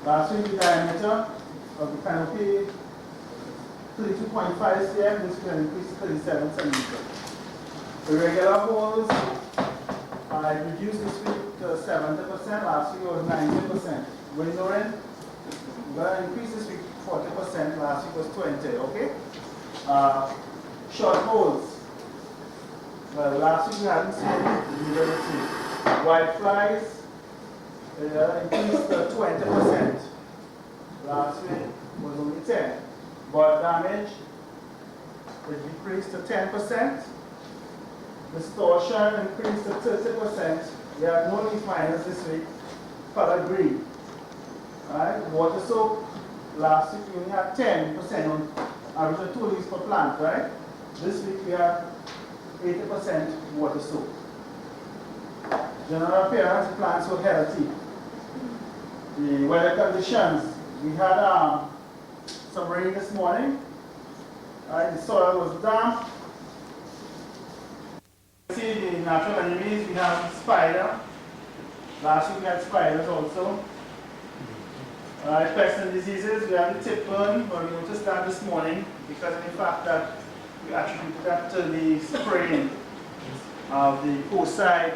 Last week the diameter of the canopy 32.5 cm, this will increase to 37 cm. The regular holes, I reduced this week to 70%, last week it was 90%. Windowing, we're going to increase this week 40%, last week was 20, okay? Short holes, well, last week we hadn't seen it, we didn't see. White flies, increased to 20%. Last week was only 10. Bud damage, it decreased to 10%. Distortion increased to 30%. We have no leaf miners this week. Color green. Alright, water soak. Last week we only had 10% on average of 2 leaves per plant, right? This week we have 80% water soak. General appearance, the plants were healthy. The weather conditions, we had some rain this morning. The soil was damp. See the natural enemies, we have spider. Last week we had spiders also. Pests and diseases, we have the tip burn, but we noticed that this morning because of the fact that we attributed that to the spraying of the post side,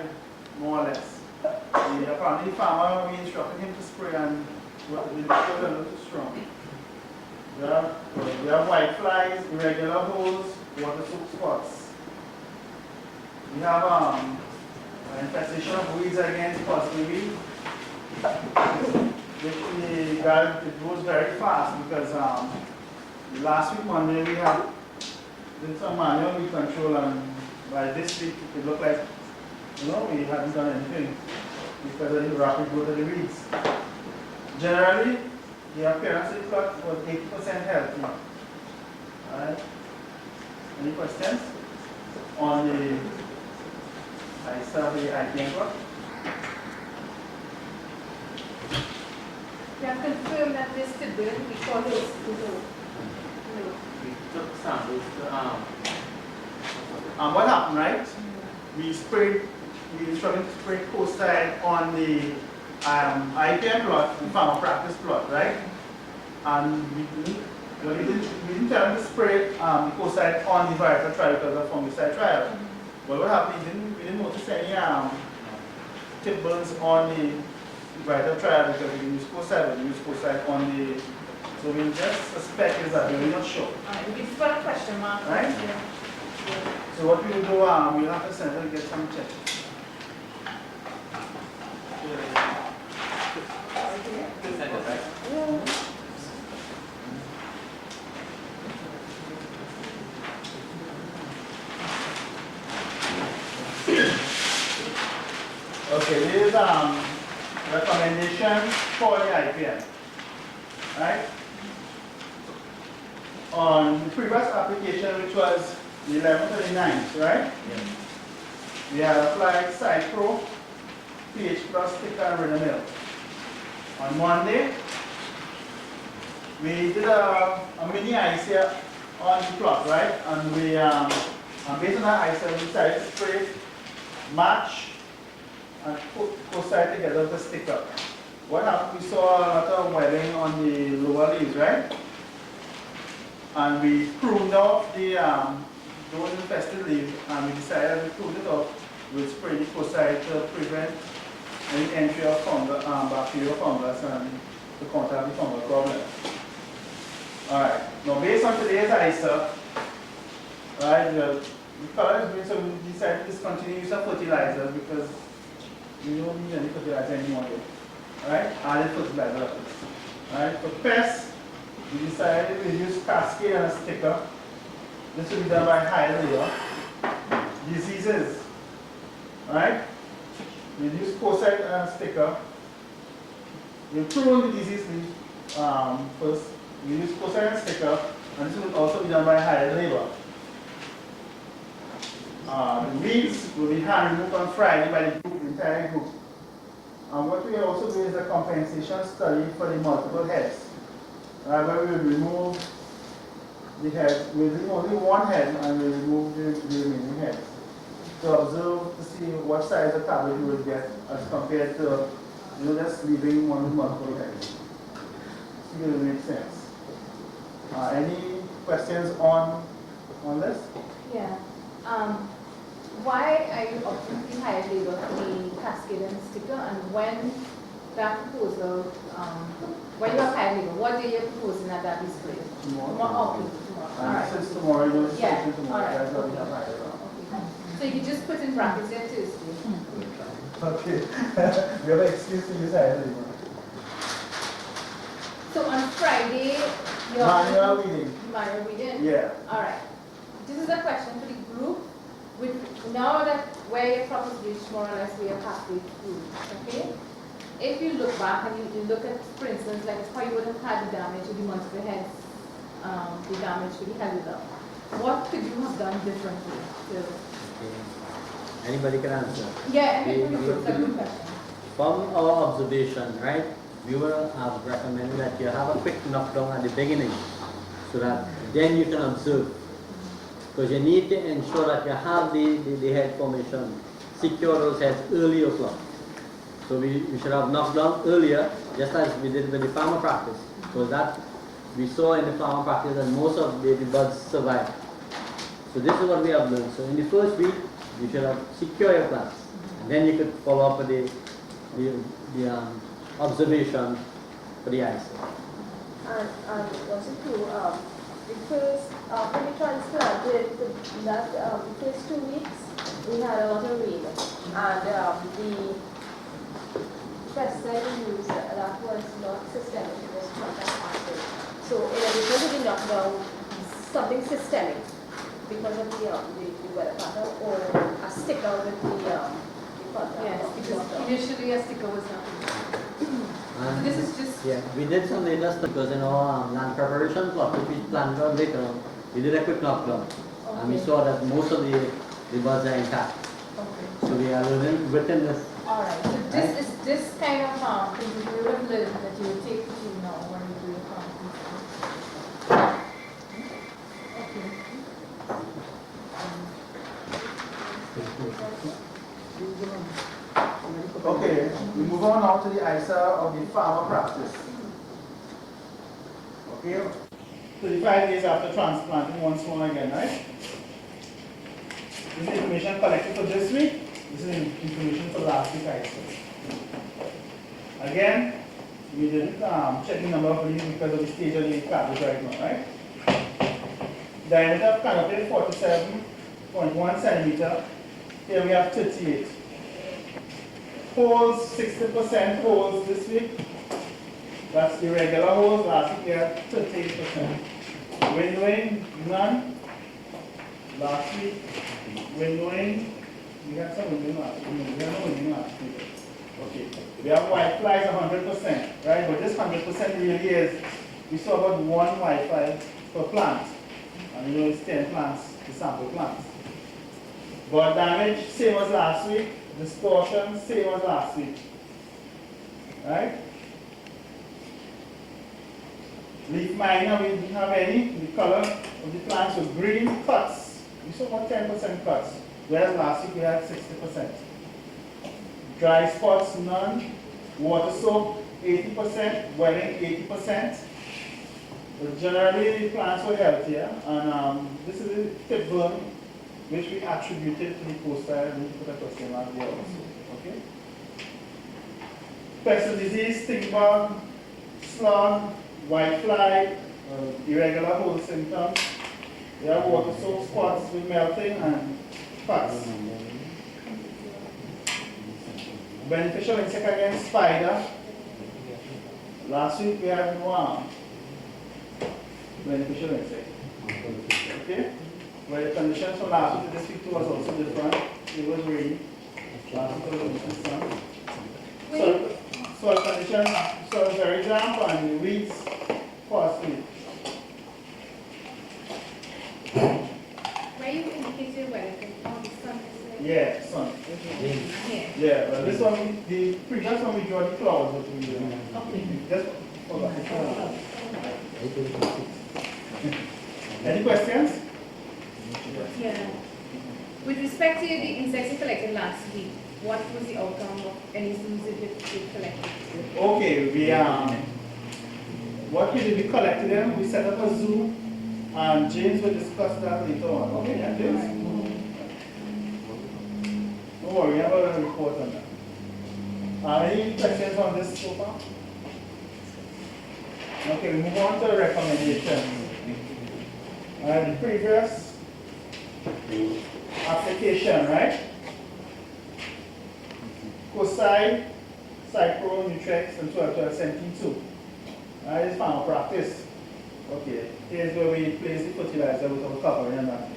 more or less. Apparently the farmer, we instructed him to spray and the was a little too strong. We have white flies, irregular holes, water soak spots. We have infestation of weeds against possibly it goes very fast because last week Monday we did some manual weed control, and by this week it looked like we hadn't done anything because of the rapid growth of the weeds. Generally, the appearance of the plot was 80% healthy. Alright. Any questions on the IPM plot? You have confirmed that this could burn before this no. We took samples to what happened, right? We instructed to spray post side on the IPM plot, the farmer practice plot, right? And we didn't tell him to spray the post side on the varietal trial because of fungicide trial. But what happened, we didn't notice any tip burns on the varietal trial because we didn't use post side, we used post side on the. So we just suspect is that we're not sure. We just got a question mark. Right? Yeah. So what we will do, we'll have to send her to get some check. Okay, this is recommendation for the IPM. Right? On the previous application, which was the 11th or the 9th, right? Yes. We had applied Cypro, pH plus sticker and Renamil. On Monday, we did a mini ice here on the plot, right? And we, based on that ice, we decided to spray, match, and put side together with the sticker. What happened? We saw a lot of webbing on the lower leaves, right? And we pruned off those infested leaves, and we decided we pruned it off. We'll spray the foci to prevent any entry of fungus, bacterial fungus, and to counter the fungal problem. Alright, now based on today's ISA, right, the color is green, so we decided to discontinue use of fertilizers because we don't need any fertilizer anymore. Right? Added fertilizer. Right? For pests, we decided to use cascade and a sticker. This will be done by high layer. Diseases. Right? We use foci and a sticker. We prune the disease first. We use foci and a sticker, and this will also be done by higher labor. The weeds will be hand removed on Friday by the group, the entire group. What we also do is a compensation study for the multiple heads. Where we will remove the head, we'll remove only one head and we'll remove the remaining heads. To observe to see what size of tablet you will get as compared to just leaving one with multiple heads. still makes sense. Any questions on this? Yeah. Why are you opting to hire labor for the cascade and sticker, and when that proposal, when you have hired labor, what day you're proposing at that display? Tomorrow. Okay, tomorrow. All right. Since tomorrow, you know, Yeah, tomorrow, all right, that's what we okay. have hired on. Okay. So you just put in brackets there Tuesday. Okay. We have an excuse to use higher labor. So on Friday, you're Manual reading. manual reading? Yeah. All right. This is a question for the group. With now that where your crop is reached more or less we are halfway through, okay? If you look back and you look at, for instance, like how you would have had the damage to the monster heads, the damage to the header, what could you have done differently? Anybody can answer. Yeah, I think it's a good question. From our observation, right, we will have recommended that you have a quick knockdown at the beginning so that then you can observe. Because you need to ensure that you have the head formation, secure those heads early o'clock. So we should have knocked down earlier, just as we did with the farmer practice. So that we saw in the farmer practice that most of the buds survived. So this is what we have learned. So in the first week, you should have secure your plants. And then you could follow up with the observation for the ice. And also too, because when we transplanted that the first 2 weeks, we had a lot of rain, and the pesticide we used that was not systemic; it was contact acid. So in addition to the knockdown, something systemic because of the weather pattern, or a sticker with the contact. Yes, because initially a sticker was not. So this is just. Yeah, we did some later stuff because in our land preparation plot, which we planned on later on, we did a quick knockdown. Okay. And we saw that most of the buds are intact. Okay. So we are within this. All right. So this is this kind of thing that you would have learned that you would take with you now when you do your farm. Okay, we move on now to the ISA of the farmer practice. Okay, 35 days after transplanting once more again, right? This is information collected for this week. This is information for last week ISA. Again, we didn't check the number of leaves because of the stage of the fabric right now, right? Diameter of canopy 47.1 centimeter. Here we have 38. Holes, 60% holes this week. That's the regular holes. Last week we had 38%. Windowing, none. Last week, windowing, we had some windowing last week. We had no windowing last week. Okay. We have white flies 100%, right? But this 100% really is, we saw about one white fly per plant. And you know it's 10 plants, the sample plants. Bud damage, same as last week. Distortion, same as last week. Right? Leaf minor, we didn't have any. The color of the plants were green cuts. We saw about 10% cuts, whereas last week we had 60%. Dry spots, none. Water soak, 80%. Weathering, 80%. But generally, the plants were healthier. And this is the tip burn, which we attributed to the poster and we put a question mark there also. Okay? Pest and disease, stink bug, slug, whitefly, irregular hole symptoms. We have water soak spots with melting and cuts. Beneficial insect against spider. Last week we had no beneficial insect. Okay? Well, the conditions from last week to this week was also different. It was rainy. Last week was sun. Soil conditions, soil very damp and the weeds costly. Where you indicated where it on the sun is. Yeah, sun. Yeah. Yeah, but this one, the previous one we draw the clouds. But we Okay. just forgot it. Any questions? Yeah. With respect to the insects you collected last week, what was the outcome of any zoos that you collected? Okay, what we did, we collected them, we set up a zoo, and James will discuss that later on. Okay, yeah, James? Don't worry, I have a report on that. Any questions on this so far? Okay, we move on to the recommendations. The previous application, right? Coside, Cypro, Nutrex, and 12-12-17-2. This is farmer practice. Okay, here's where we place the fertilizer without covering and that.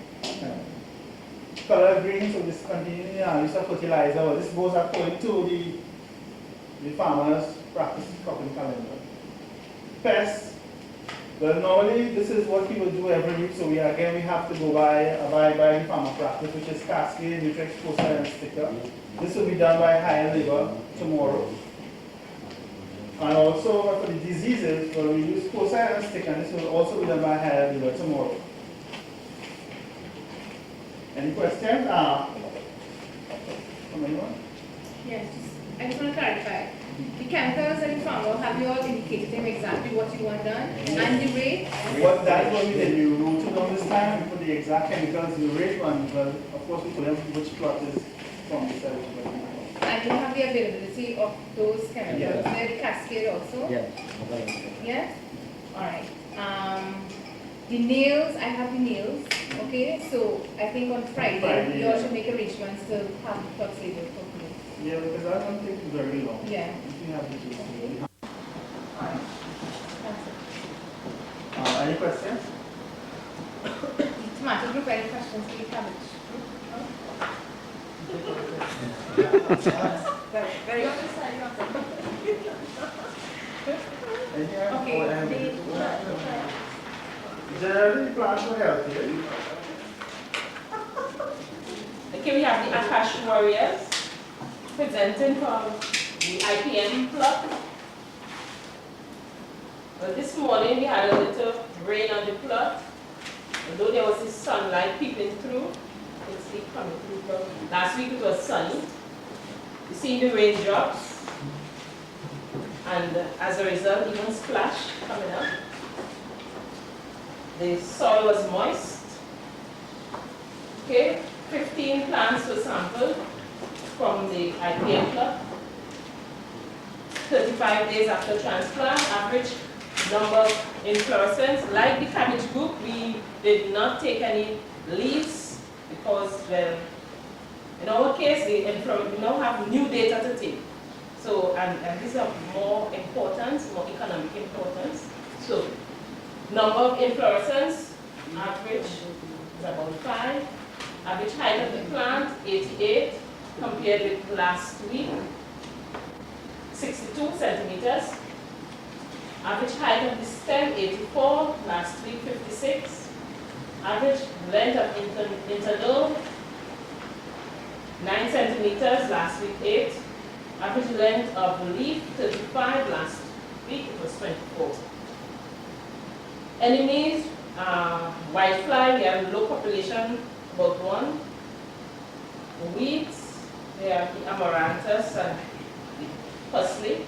Color green, so this continuing use of fertilizer. Well, this goes according to the farmer's practice cropping calendar. Pests. Well, normally this is what we will do every week, so we have to go abide by the farmer practice, which is cascade, Nutrex, Coside, and sticker. This will be done by higher labor tomorrow. And also for the diseases, well, we use Coside and sticker, and this will also be done by higher labor tomorrow. Any questions? From anyone? Yes, I just want to clarify. The chemicals that the farmer, have you all indicated to him exactly what you want done? And the rate? That's what we did. We wrote it on this time, we put the exact chemicals, the rate one, well, of course we told them which plot is from the cell. And you have the availability of those chemicals. Yes. They're the cascade also? Yes. Yes? Alright. The nails, I have the nails. Okay, so I think on Friday, you all should make arrangements to have the plots labeled for me. Yeah, because I don't think it's very long. Yeah. If you have the juice. That's it. Any questions? The tomato group, any questions for the cabbage group? No? Very good. Okay. Generally, plants are healthy. Okay, we have the Akash Warriors presenting from the IPM plot. Well, this morning we had a little rain on the plot. Although there was this sunlight peeping through, it's still coming through. From last week it was sunny. You see the raindrops, and as a result, even splash coming up. The soil was moist. Okay, 15 plants were sampled from the IPM plot. 35 days after transplant, average number of inflorescence. Like the cabbage group, we did not take any leaves because, well, in our case, we now have new data to take. So, and these are more important, more economic importance. So, number of inflorescence, average is about 5. Average height of the plant, 88, compared with last week, 62 centimeters. Average height of the stem, 84, last week, 56. Average length of internode, 9 centimeters, last week, 8. Average length of leaf, 35, last week, it was 24. Enemies, whitefly, we have low population, about 1. Weeds, they have the amaranthus and the parsley.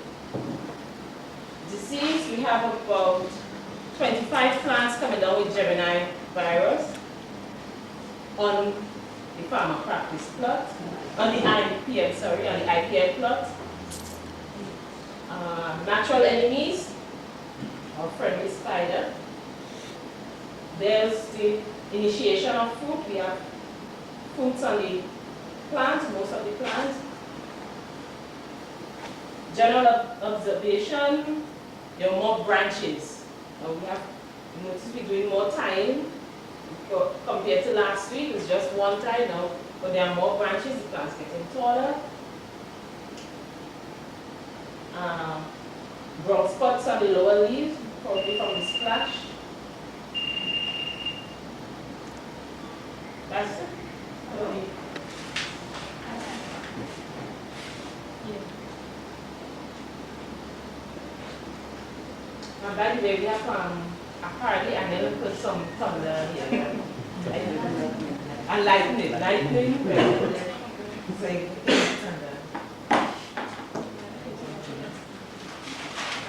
Disease, we have about 25 plants coming down with Gemini virus on the farmer practice plot, on the IPM, sorry, on the IPM plot. Natural enemies, our friendly spider. There's the initiation of fruit. We have fruits on the plants, most of the plants. General observation, there are more branches. Now we have noticed we're doing more time compared to last week. It's just one time now, but there are more branches, the plants getting taller. Brown spots on the lower leaves, probably from the splash. That's it. And by the way, we have apparently, and then we put some thunder here. And lightning. It's like thunder.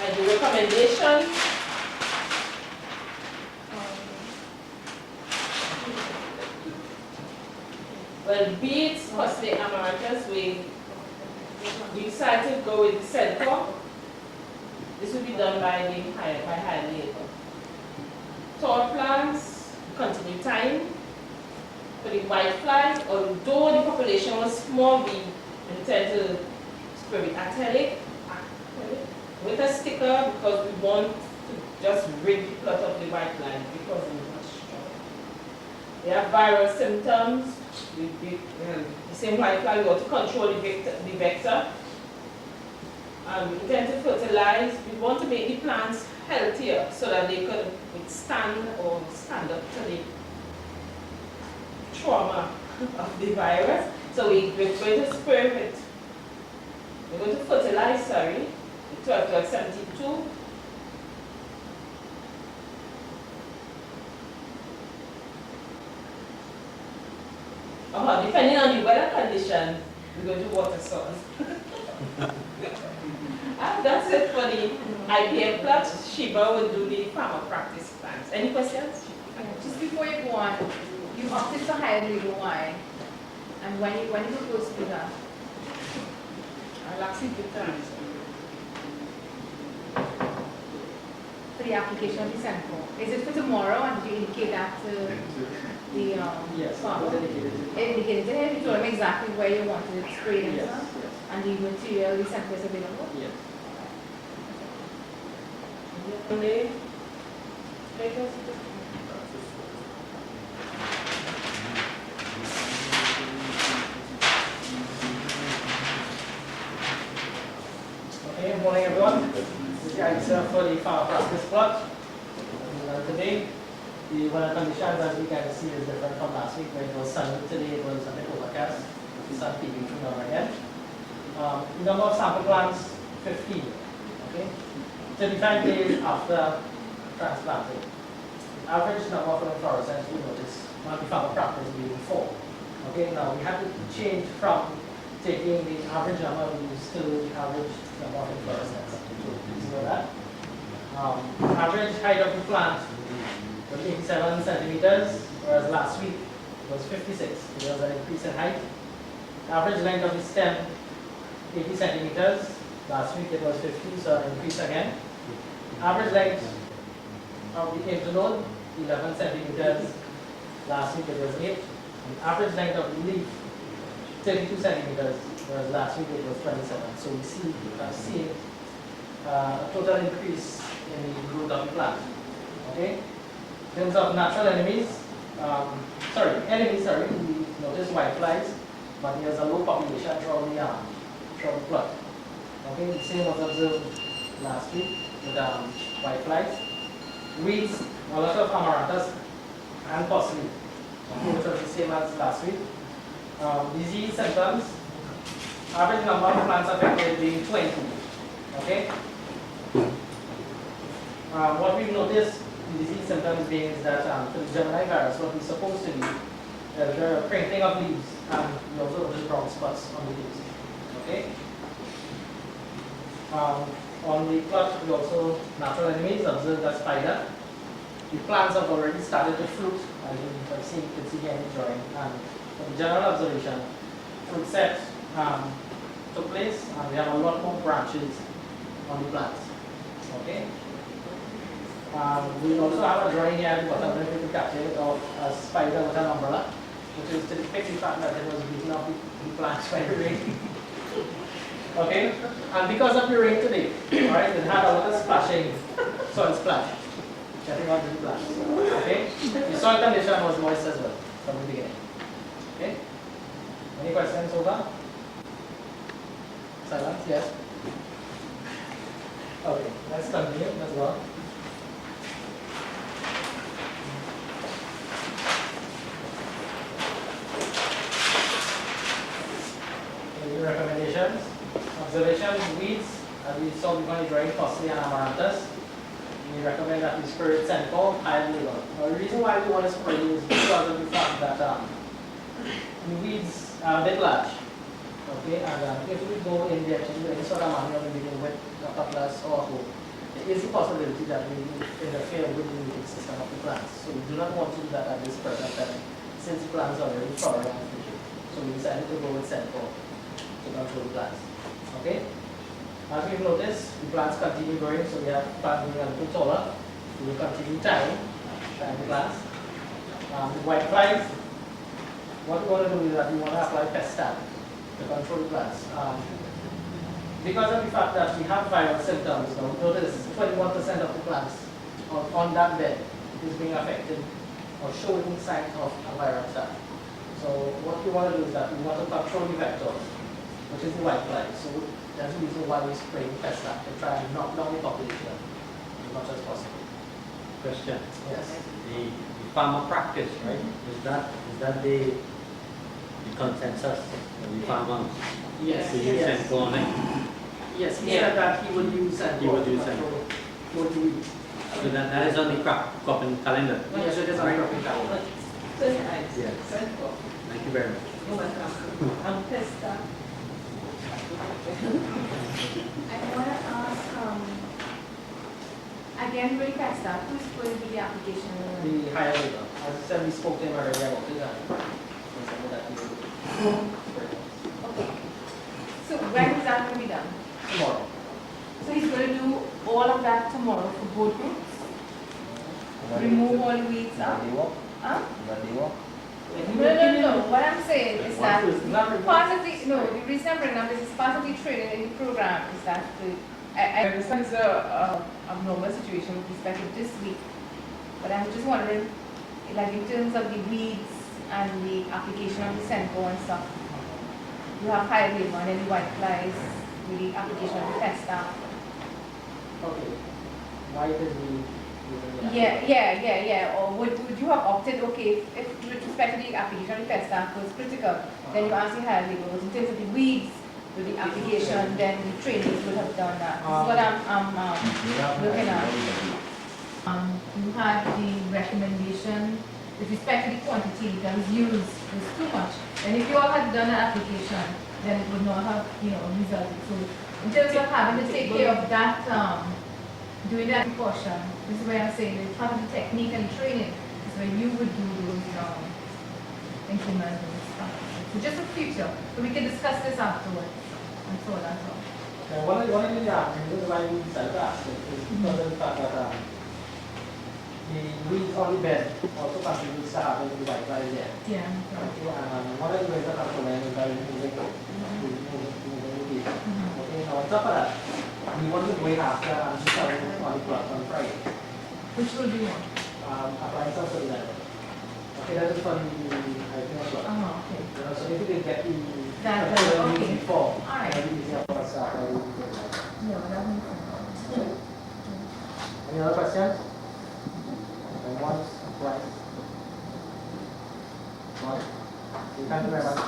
And the recommendation Well, beets, costly amaranthus, we decided to go with the centaur. This will be done by high labor. Tall plants, continue time. For the whiteflies, although the population was small, we intend to spray it acrylic with a sticker because we want to just rid the plot of the whiteflies because it's much stronger. They have viral symptoms. The same whitefly, we want to control the vector. And we intend to fertilize. We want to make the plants healthier so that they could withstand or stand up to the trauma of the virus. So we're going to spray it. We're going to fertilize, sorry, the 12-72. Depending on the weather condition, we're going to water source. That's it for the IPM plot. Shiba will do the farmer practice plans. Any questions? Just before you go on, you opted for higher labor. Why? And when you propose to do that? I'll ask you to tell. For the application of the sample. Is it for tomorrow, and did you indicate that to the Yes, farmer? it was indicated. Indicated to him, you told him exactly where you wanted it sprayed and Yes, stuff? yes, And the material, the sample is available? yes. Okay, good morning everyone. This is the answer for the farmer practice plot. Today, the weather conditions as we can see is different from last week where it was sunny. Today it was a bit overcast. The sun peeking through now again. The number of sample plants, 15. Okay, 35 days after transplanting. The average number of inflorescence we notice multi-farmer practice being 4. Okay, now we have to change from taking the average number of leaves to the average number of inflorescence. Please know that. Average height of the plant was 87 centimeters, whereas last week it was 56. There was an increase in height. Average length of the stem, 80 centimeters. Last week it was 50, so an increase again. Average length of the internode, 11 centimeters. Last week it was 8. And average length of the leaf, 32 centimeters, whereas last week it was 27. So we see a total increase in the growth of the plant. Okay? In terms of natural enemies, we notice whiteflies, but there's a low population throughout the plot. Okay, the same was observed last week with whiteflies. Weeds, a lot of amaranthus and parsley, which was the same as last week. Disease symptoms, average number of plants affected being 20. Okay? What we've noticed, the disease symptoms being is that for the Gemini virus, what we're supposed to do, there are printing of leaves, and we also notice brown spots on the leaves. Okay? On the plot, we also, natural enemies, observe that spider. The plants have already started to fruit, as you can see here in the drawing. And from the general observation, fruit set took place, and we have a lot more branches on the plants. Okay? We also have a drawing here at the bottom, if you can capture it, of a spider with an umbrella, which is to depict the fact that it was beating up the plants by the rain. Okay? And because of the rain today, alright, it had a lot of splashing soil splash getting onto the plants. Okay? The soil condition was moist as well from the beginning. Okay? Any questions so far? Silence? Yes? Okay, let's continue as well. Any recommendations? Observations, weeds, as we saw before the drawing, parsley and amaranthus. We recommend that we spray it centaur, high labor. Now, the reason why we want to spray it is because of the fact that the weeds are a bit large. Okay, and if we go in there to do any sort of manual weeding with a cutlass or a hoe, there is a possibility that we interfere with the rooting system of the plants. So we do not want to do that at this present time, since the plants are already flowering and fruiting. So So we decided to go with Senko to control the plants. Okay? As we've noticed, the plants continue growing, so we have plants growing a little taller. We will continue tying the plants. With white flies, what we want to do is that we want to apply pest stab to control the plants. Because of the fact that we have viral symptoms, now notice 21% of the plants on that bed is being affected or showing signs of a viral attack. So what we want to do is that we want to control the vectors, which is the white fly. So that's the reason why we spray pest stab to try and knock down the population as much as possible. Question. Yes. The farmer practice, right? Is that the consensus of the farmers? Yes. To use Yes. Senko on it? Yes, he said that he would use Senko. He would use to Senko. control the weeds. So that is on the cropping calendar. Yes, it is on the cropping calendar. Yes. Senko. Thank you very much. No matter. I'm pissed off. I want to ask, again, with Pesta, who's going to be the application? The higher labor. As I said, we spoke to him already about it. He said that he would Okay. So when is that going to be done? tomorrow. So he's going to do all of that tomorrow for both groups? Remove all the weeds out? Huh? No. What I'm saying is that part of the reason I'm bringing up this is part of the training in the program is that I understand it's a abnormal situation with respect to this week, but I'm just wondering, like in terms of the weeds and the application of the Senko and stuff, you have high labor and then the white flies with the application of the Pesta. Okay. Why it is we Yeah. Or would you have opted, okay, if with respect to the application of the Pesta was critical, then you ask the higher labor, but in terms of the weeds with the application, then the trainees would have done that. This is what I'm looking at. You had the recommendation with respect to the quantity that was used was too much. And if you all had done an application, then it would not have, resulted. So in terms of having to take care of that, doing that portion, this is where I'm saying that having the technique and training is where you would do those implements and stuff. So just for future, so we can discuss this afterwards. And so that's all. one of the reasons why we decided to ask it is because of the fact that the weeds on the bed also contributes to having the white flies there. Yeah. Okay, and one of the ways that I'm going is by removing the weeds. Okay, now on top of that, we want to go after and just having on the plot on Friday. Which will be one? Applying some fertilizer. Okay, that is for the hygiene as well. Okay. So if we can get the That- fertilizer okay. before, Alright. it'll be easier for us to apply. No, that makes sense. Any other questions? And once, twice. One. Okay, thank you very much.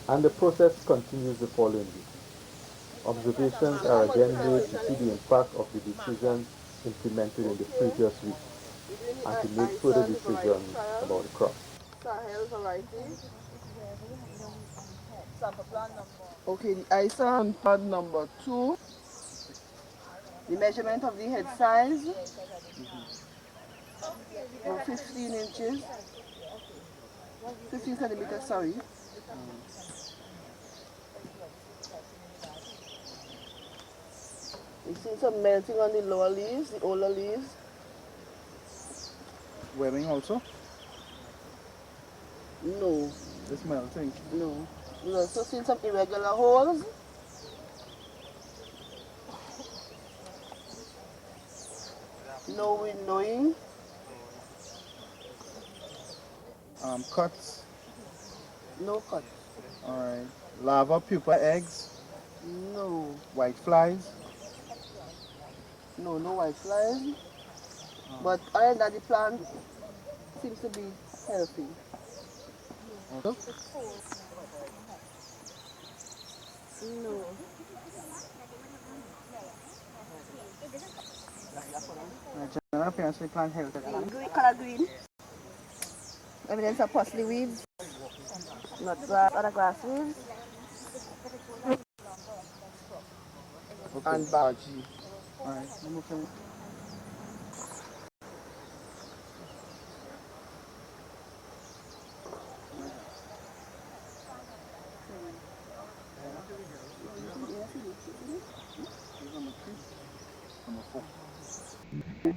And the process continues the following week. Observations are again made to see the impact of the decisions implemented in the previous week and to make further decisions about the crop. Okay, the ISA on pad number 2, the measurement of the head size, 15 inches, 15 centimeters, sorry. You see some melting on the lower leaves, the older leaves. Webbing also? No, It's melting. no. You also see some irregular holes. No winnowing. Cuts. No cut. Alright. Larva pupa eggs. No. White flies. No white flies. But other than that, the plant seems to be healthy. Also. No. General appearance of the plant healthy. Green, color green. Evidence of parsley weeds. Not grass, other grass weeds. And bargy. Alright. This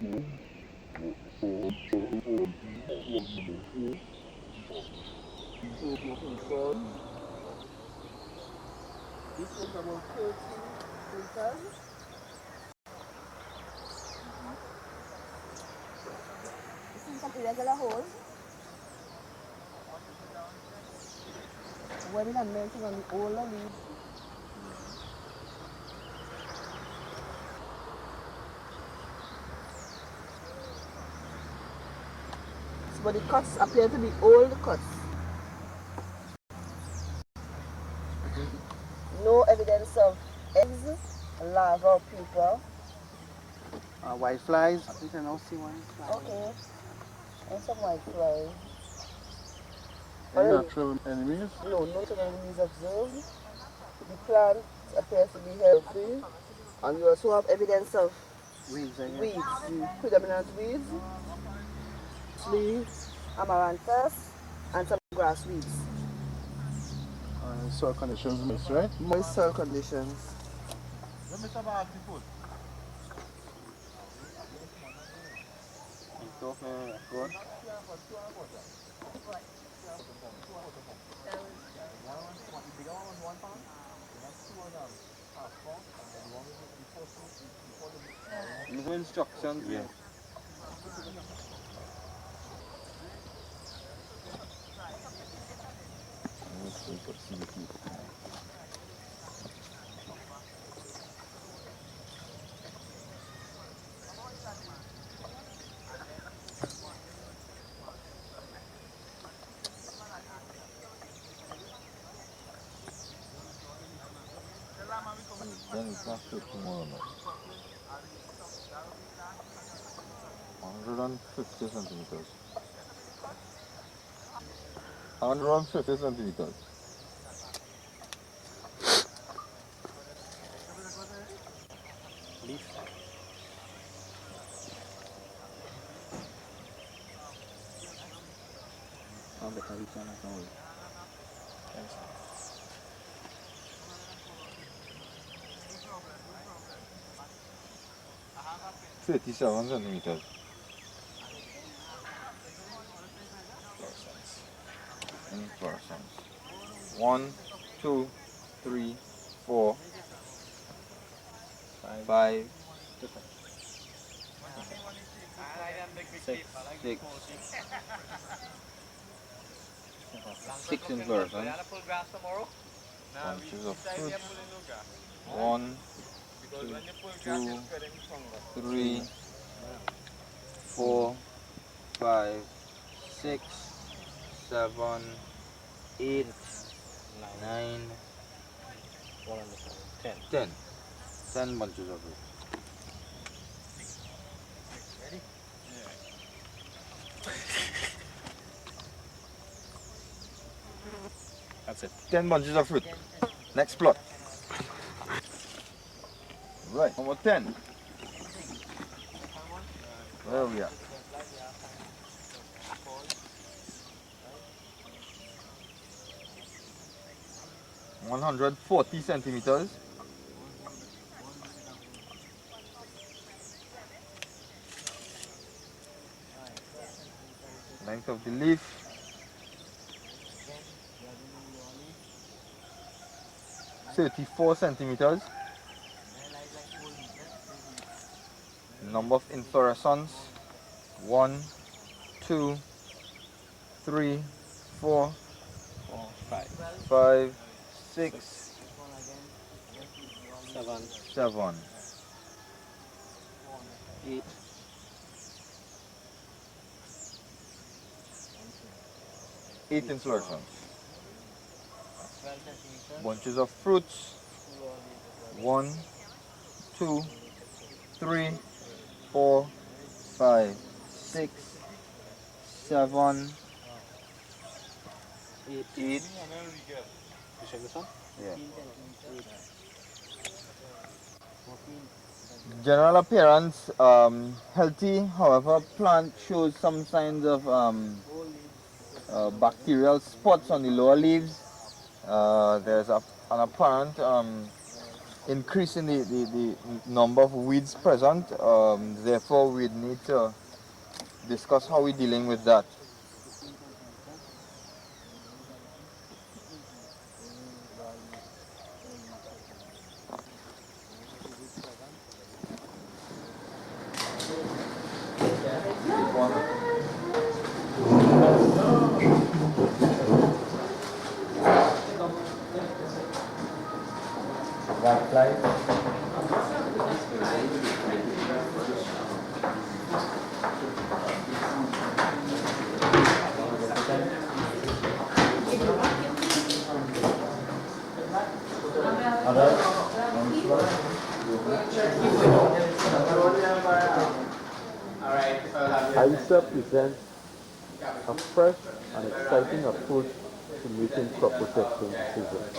is about 30 meters. This is some irregular holes. Where we are melting on the older leaves. But the cuts appear to be old cuts. No evidence of eggs, larvae, or pupa. White flies. You can now see one fly. Okay. And some white flies. Any natural enemies? No, no natural enemies observed. The plant appears to be healthy. And we also have evidence of Weeds, I guess. weeds, predominant weeds, amaranthus, and some grass weeds. Soil conditions moist, right? Moist soil conditions. No instructions. Yeah. Then it's not fit tomorrow night. 150 centimeters. 150 centimeters. Leaf. Oh, the curry chana all. 37 centimeters. Inflorescence. 1, 2, 3, 4, 5, 6. 6 inflorescence. Bunches of fruits. 1, 2, 3, 4, 5, 6, 7, 8, 9, 10. 10 bunches of fruit. That's it. 10 bunches of fruit. Next plot. Right, number 10. Where are we at? ...140 centimeters. Length of the leaf. 34 centimeters. Number of inflorescence. 1, 2, 3, 4, 5, 6, 7, 8. 8 inflorescence. Bunches of fruits. 1, 2, 3, 4, 5, 6, 7, 8. You check this one? Yeah. General appearance healthy, however, plant shows some signs of bacterial spots on the lower leaves. There's an apparent increase in the number of weeds present. Therefore, we need to discuss how we're dealing with that. White flies. ISA presents a fresh and exciting approach to making crop protection decisions.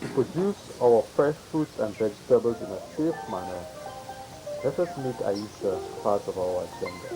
To produce our fresh fruits and vegetables in a safe manner, let us make AISA part of our agenda.